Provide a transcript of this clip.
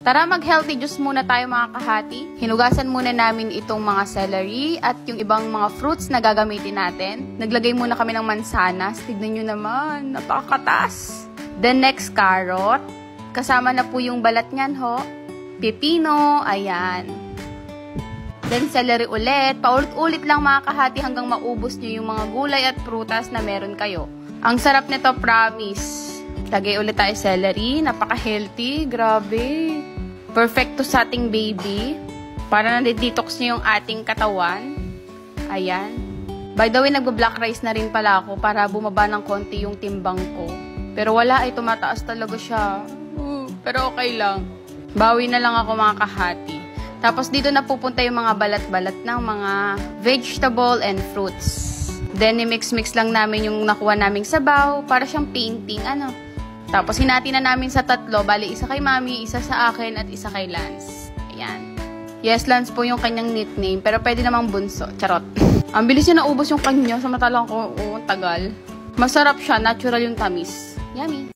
Tara mag-healthy juice muna tayo mga kahati. Hinugasan muna namin itong mga celery at yung ibang mga fruits na gagamitin natin. Naglagay muna kami ng mansanas. Tignan nyo naman, napakakatas. Then next, carrot. Kasama na po yung balat niyan ho. Pipino, ayan. Then celery ulit. Paulit-ulit lang mga kahati hanggang maubos nyo yung mga gulay at prutas na meron kayo. Ang sarap nito, promise. Lagay ulit tayo celery. Napaka-healthy. Grabe. Perfecto sa ating baby. Para na-detox niyo yung ating katawan. Ayan. By the way, nagbo-black rice na rin pala ako para bumaba ng konti yung timbang ko. Pero wala, ay tumataas talaga siya. Pero okay lang. Bawi na lang ako mga kahati. Tapos dito na pupunta yung mga balat-balat ng mga vegetable and fruits. Then, i-mix-mix lang namin yung nakuha naming sabaw para siyang painting, Tapos, hinati na namin sa 3. Bali, isa kay Mami, isa sa akin, at isa kay Lance. Ayan. Yes, Lance po yung kanyang nickname, pero pwede namang bunso. Charot. Ang bilis niya naubos yung kanya, samantalang ko, tagal. Masarap siya, natural yung tamis. Yummy.